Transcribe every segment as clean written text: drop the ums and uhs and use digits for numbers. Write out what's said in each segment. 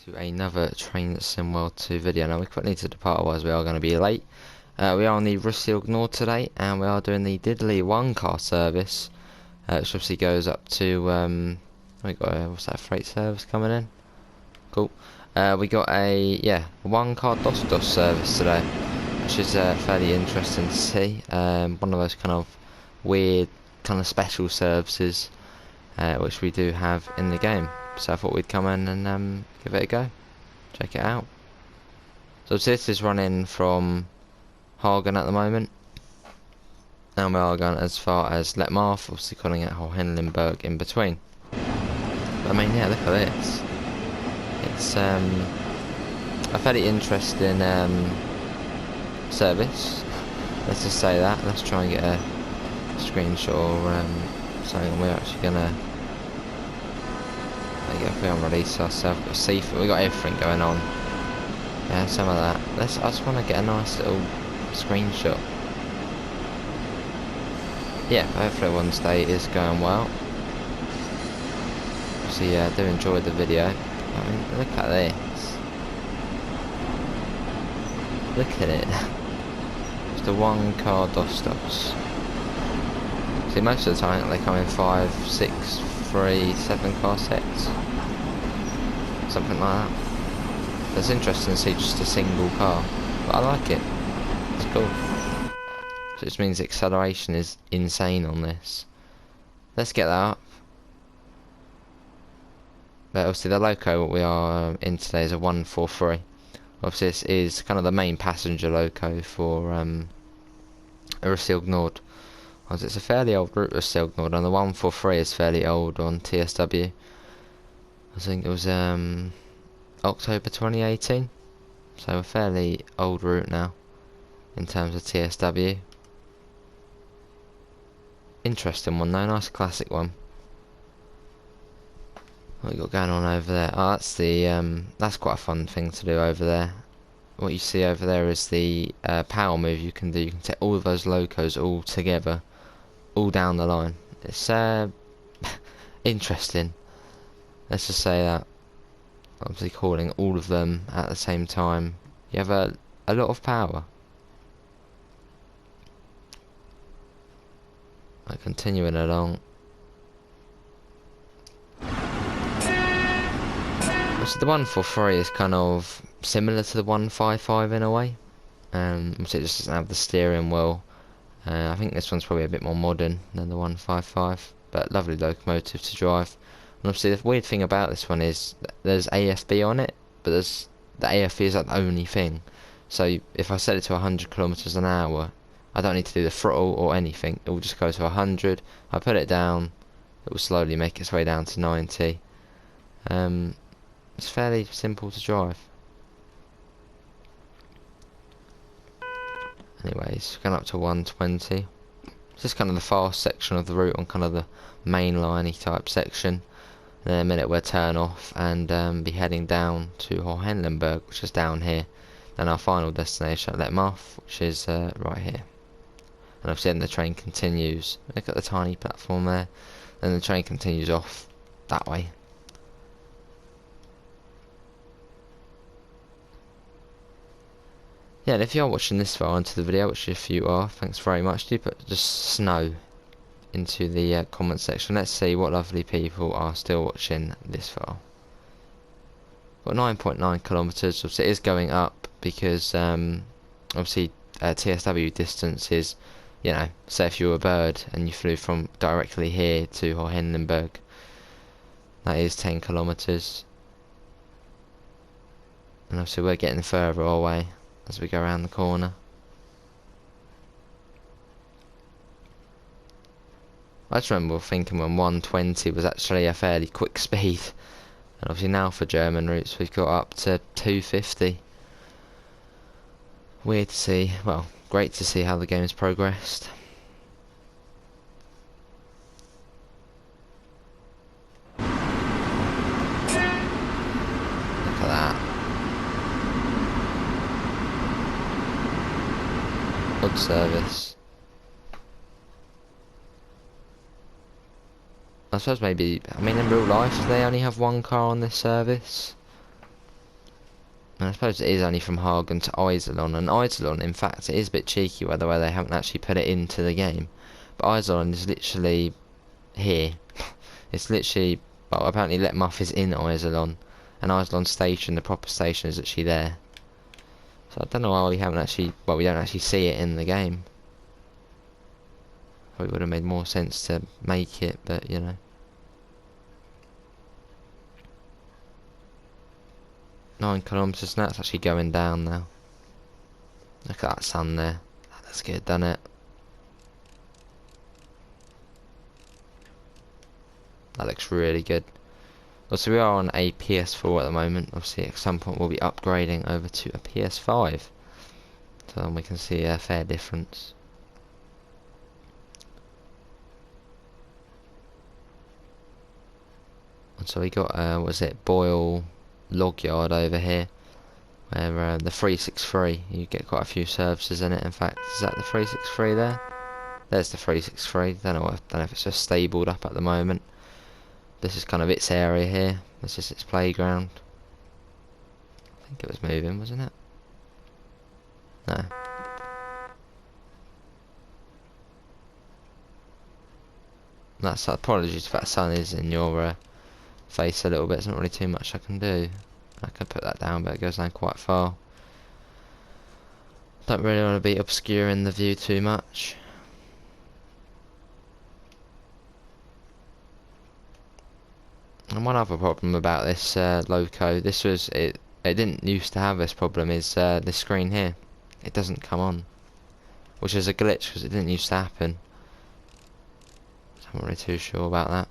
to another Train Sim World 2 video. Now we quite need to depart, otherwise we are going to be late. We are on the Ruhr Sieg today, and we are doing the Diddley one car service, which obviously goes up to we got what's that, freight service coming in? Cool. We got a one car dosto service today, which is fairly interesting to see. One of those kind of weird, kind of special services, which we do have in the game. So I thought we'd come in and give it a go, check it out. So this is running from Hagen at the moment, and we are going as far as Letmathe, obviously calling it Hohenlimburg in between. But I mean, yeah, look at this. It's a fairly interesting service. Let's just say that. Let's try and get a screenshot or something. We're actually gonna. If we don't release ourselves, we've got seafood, we've got everything going on. Yeah, some of that. I just want to get a nice little screenshot. Yeah, hopefully everyone's day is going well. So yeah, I do enjoy the video. I mean, look at this. Look at it. Just a one car dostos. See, most of the time they come in 5, 6, 3, 7 car sets. Something like that. It's interesting to see just a single car, but I like it. It's cool. So it means acceleration is insane on this. Let's get that up. But obviously the loco we are in today is a 143. Obviously this is kind of the main passenger loco for Ruhr Sieg Nord. It's a fairly old route, Ruhr Sieg Nord, and the 143 is fairly old on TSW. I think it was October 2018, so a fairly old route now in terms of TSW. Interesting one though, nice classic one. What we got going on over there? Oh, that's the that's quite a fun thing to do over there. What you see over there is the power move you can do. You can take all of those locos all together, all down the line. It's interesting. Let's just say that. Obviously calling all of them at the same time. You have a lot of power. Like, continuing along. So the 143 is kind of similar to the 155 in a way. Obviously it just doesn't have the steering wheel. I think this one's probably a bit more modern than the 155, but lovely locomotive to drive. And obviously the weird thing about this one is there's AFB on it, but the AFB is like the only thing. So if I set it to 100 kilometers an hour, I don't need to do the throttle or anything. It will just go to 100. I put it down, it will slowly make its way down to 90. It's fairly simple to drive. Anyways, going up to 120. This is kind of the fast section of the route on kind of the mainliney type section. And in a minute we'll turn off and be heading down to Hohenlimburg, which is down here. Then our final destination at Letmathe, which is right here. And obviously then the train continues. Look at the tiny platform there. Then the train continues off that way. Yeah, and if you are watching this far into the video, which if you are, thanks very much. Do put just snow into the comment section. Let's see what lovely people are still watching this far. Got 9.9 kilometers. Obviously, it is going up because obviously TSW distance is, you know, say if you were a bird and you flew from directly here to Hohenlimburg, that is 10 kilometers. And obviously, we're getting further away as we go around the corner. I just remember thinking when 120 was actually a fairly quick speed, and obviously now for German routes we've got up to 250. Weird to see, well, great to see how the game's progressed. Look at that. Good service. I suppose maybe, I mean in real life do they only have one car on this service? And I suppose it is only from Hagen to Iserlohn, and Iserlohn, in fact, it is a bit cheeky by the way they haven't actually put it into the game. But Iserlohn is literally here. It's literally, well, apparently Letmathe is in Iserlohn, and Iserlohn Station, the proper station, is actually there. So I don't know why we haven't actually, well, we don't actually see it in the game. Probably would have made more sense to make it, but you know. 9 kilometres now, it's actually going down now. Look at that sun there. That's good, doesn't it? That looks really good. Also, we are on a PS4 at the moment. Obviously, at some point we'll be upgrading over to a PS5. So then we can see a fair difference. And so we got, what was it, Boyle Log Yard over here. Where the 363, you get quite a few services in it. In fact, is that the 363 there? There's the 363. Don't know if it's just stabled up at the moment. This is kind of its area here. This is its playground. I think it was moving, wasn't it? No. That's apologies if that sun is in your face a little bit. There's not really too much I can do. I could put that down, but it goes down quite far. Don't really want to be obscuring the view too much. And one other problem about this loco, it didn't used to have this problem, is this screen here. It doesn't come on, which is a glitch because it didn't used to happen. So I'm not really too sure about that.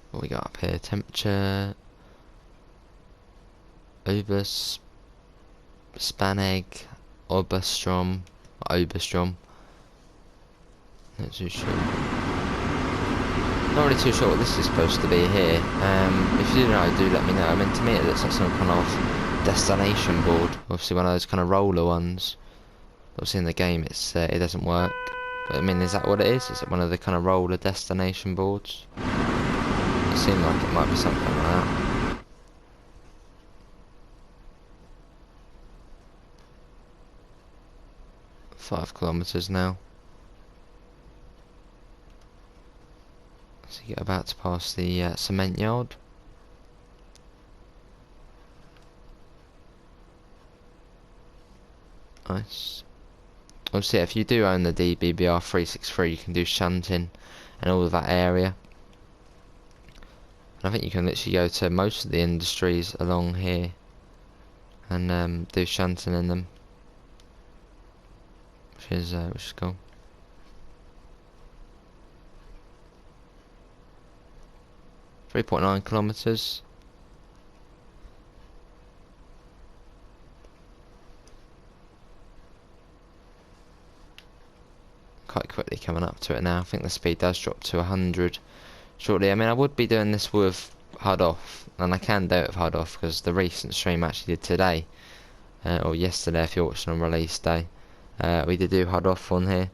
What we got up here? Temperature, Spanegg, Oberstrom. Not too sure. Not really too sure what this is supposed to be here. If you know, do let me know. I mean, to me it looks like some kind of destination board. Obviously one of those kind of roller ones. Obviously in the game it doesn't work. But I mean, is that what it is? Is it one of the kind of roller destination boards? It seemed like it might be something like that. Five kilometres now. So you get about to pass the cement yard. Nice. Obviously, if you do own the DBBR 363, you can do shunting and all of that area. And I think you can literally go to most of the industries along here and do shunting in them, which is cool. .9 kilometres. Quite quickly coming up to it now. I think the speed does drop to 100 shortly. I mean, I would be doing this with HUD off, and I can do it with HUD off because the recent stream actually did today, or yesterday if you're watching on release day. We did do HUD off on here,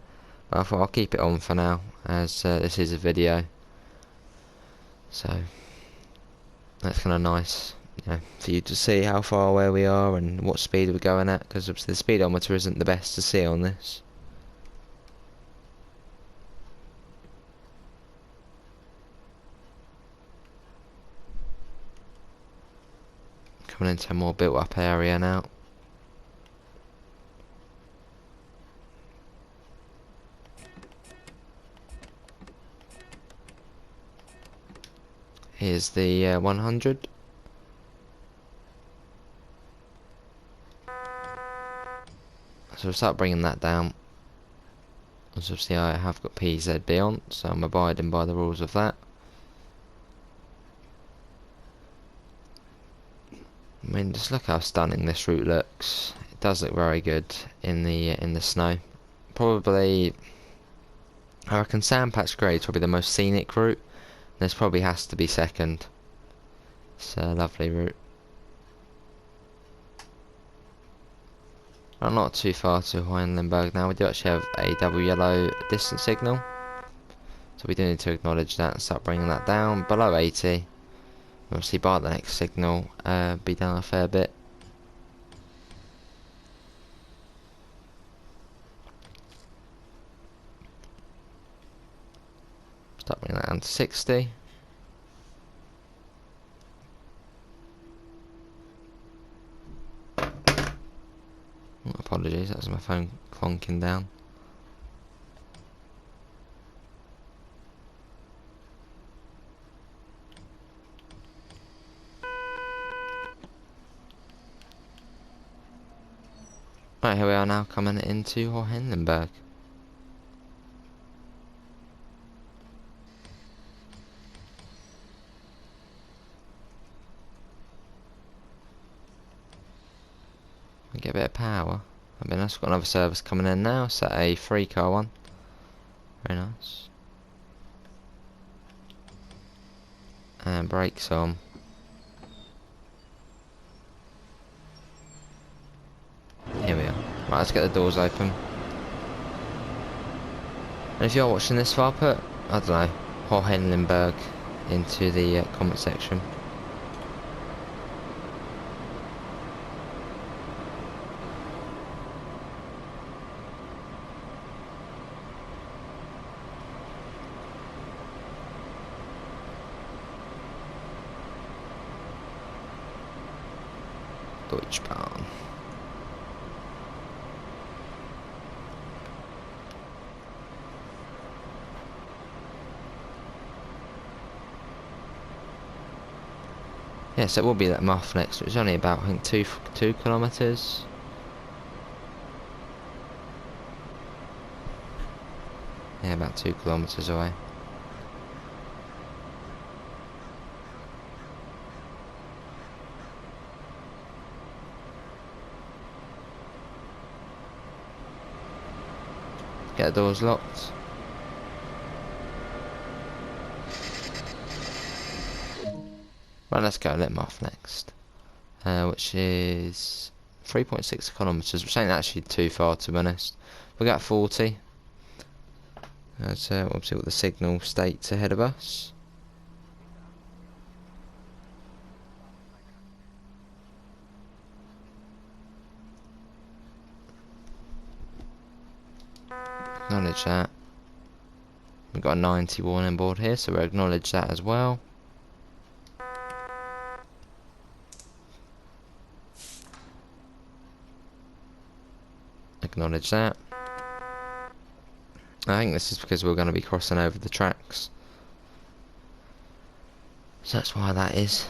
but I thought I'll keep it on for now as this is a video. So that's kind of nice, you know, for you to see how far away we are and what speed we're going at, because obviously the speedometer isn't the best to see on this. Coming into a more built up area now. Here's the 100. So we'll start bringing that down. As obviously I have got PZB on, so I'm abiding by the rules of that. I mean, just look how stunning this route looks. It does look very good in the snow. Probably, I reckon Sandpatch Grey is probably the most scenic route. This probably has to be second. It's a lovely route. I'm not too far to Hohenlimburg now. We do actually have a double yellow distance signal, so we do need to acknowledge that and start bringing that down below 80. Obviously by the next signal, be down a fair bit. Start bringing that down to 60. Apologies, that was my phone clonking down. Right, here we are now coming into Hohenlimburg. We get a bit of power. I mean, that's got another service coming in now, so a 3-car one. Very nice. And brakes on. Here we are. Right, let's get the doors open. And if you're watching this far, put, I don't know, Hohenlimburg into the comment section. Deutschbahn. Yes, it will be Letmathe next, which is only about, I think, 2 kilometres. Yeah, about 2 kilometres away. Get the doors locked. Right, let's go Letmathe next, which is 3.6 kilometres, which ain't actually too far, to be honest. We got 40. So we'll see what the signal states ahead of us. Acknowledge that. We've got a 90 warning board here, so we'll acknowledge that as well. Acknowledge that. I think this is because we're going to be crossing over the tracks. So that's why that is.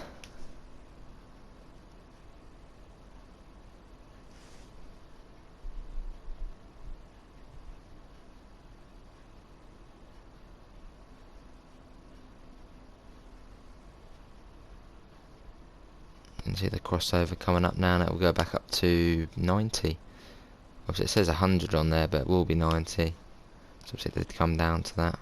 You can see the crossover coming up now, and it will go back up to 90. Obviously it says 100 on there, but it will be 90. So obviously it did come down to that.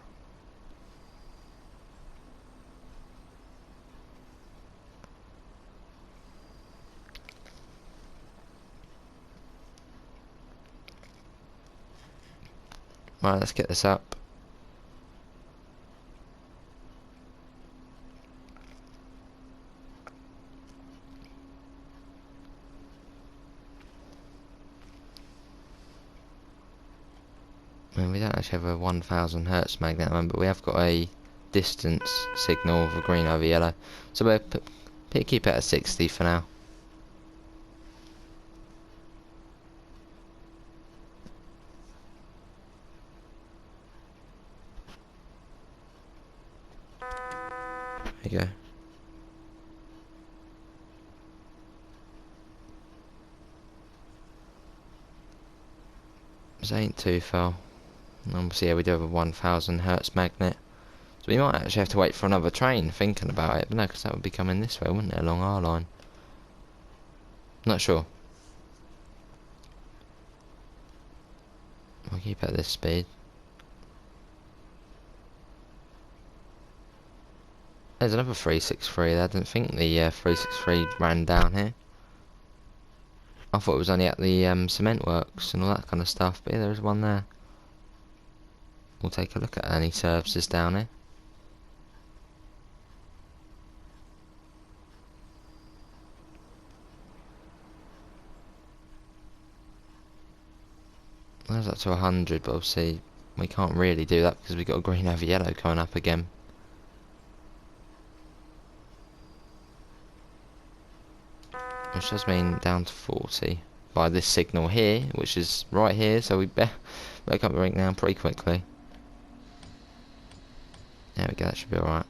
Right, let's get this up. I mean, we don't actually have a 1000 Hertz magnet, but we have got a distance signal of green over yellow. So we'll keep it at 60 for now. There you go. This ain't too far. Obviously, yeah, we do have a 1000 Hertz magnet. So we might actually have to wait for another train, thinking about it. But no, because that would be coming this way, wouldn't it, along our line? Not sure. I'll keep at this speed. There's another 363 there. I didn't think the 363 ran down here. I thought it was only at the cement works and all that kind of stuff. But yeah, there is one there. We'll take a look at any services down here. That's up to 100, but obviously we can't really do that because we've got a green over yellow coming up again. Which does mean down to 40 by this signal here, which is right here, so we better come break down pretty quickly. There we go, that should be alright.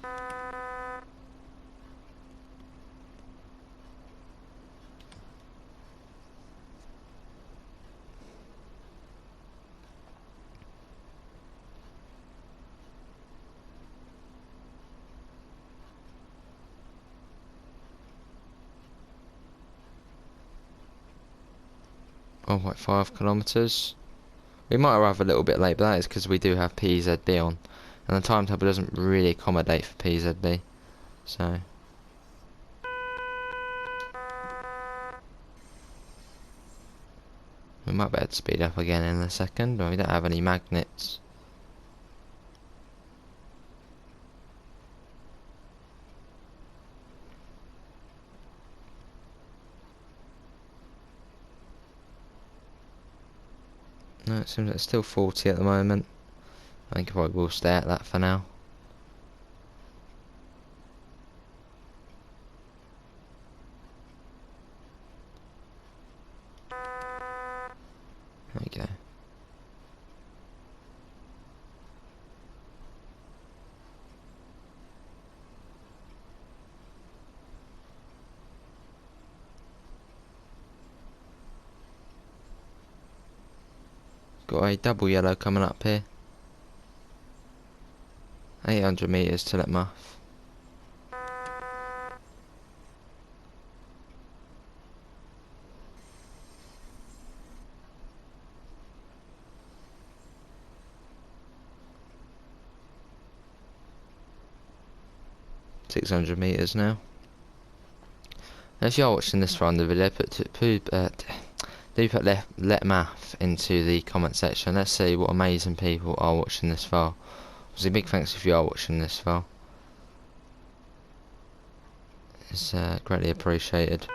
Oh, like 5 kilometres. We might arrive a little bit late, but that is because we do have PZB on, and the timetable doesn't really accommodate for PZB. So we might be able to speed up again in a second, but we don't have any magnets. No, it seems like it's still 40 at the moment. I think I probably will stay at that for now. There we go. Got a double yellow coming up here. 800 metres to Letmathe. $600 now. And if you are watching this far in the video, do put Letmathe into the comment section. Let's see what amazing people are watching this far. Obviously, big thanks if you are watching this far. It's greatly appreciated.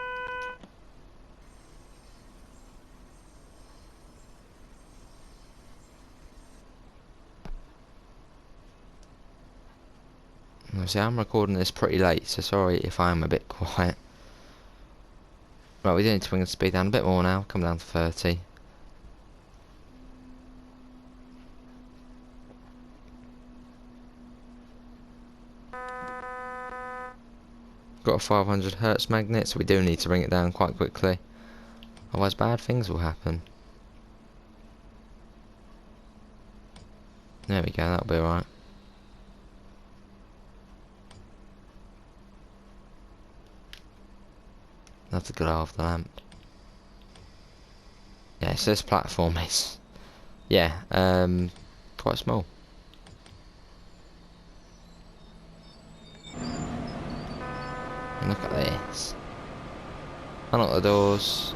Obviously, I'm recording this pretty late, so sorry if I am a bit quiet. Right, we do need to bring the speed down a bit more now, come down to 30. Got a 500 Hertz magnet, so we do need to bring it down quite quickly. Otherwise bad things will happen. There we go, that'll be alright. That's the glow of the lamp. Yeah, so this platform is, yeah, quite small. And look at this. Unlock the doors.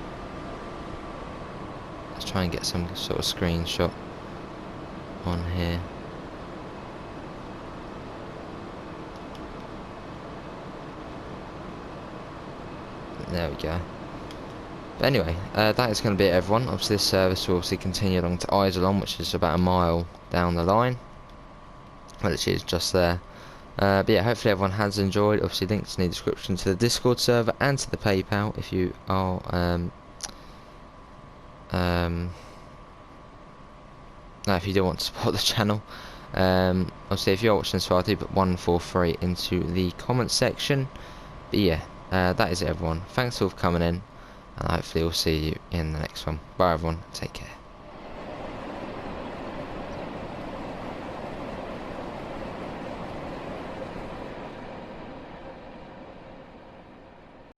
Let's try and get some sort of screenshot on here. There we go. But anyway, that is going to be it, everyone. Obviously, this service will obviously continue along to Iserlohn, which is about a mile down the line. Well, it is just there. But yeah, hopefully everyone has enjoyed. Obviously, links in the description to the Discord server and to the PayPal if you are no, if you do want to support the channel. Obviously, if you're watching this far, do put 143 into the comment section. But yeah, that is it, everyone. Thanks all for coming in, and hopefully we'll see you in the next one. Bye, everyone. Take care.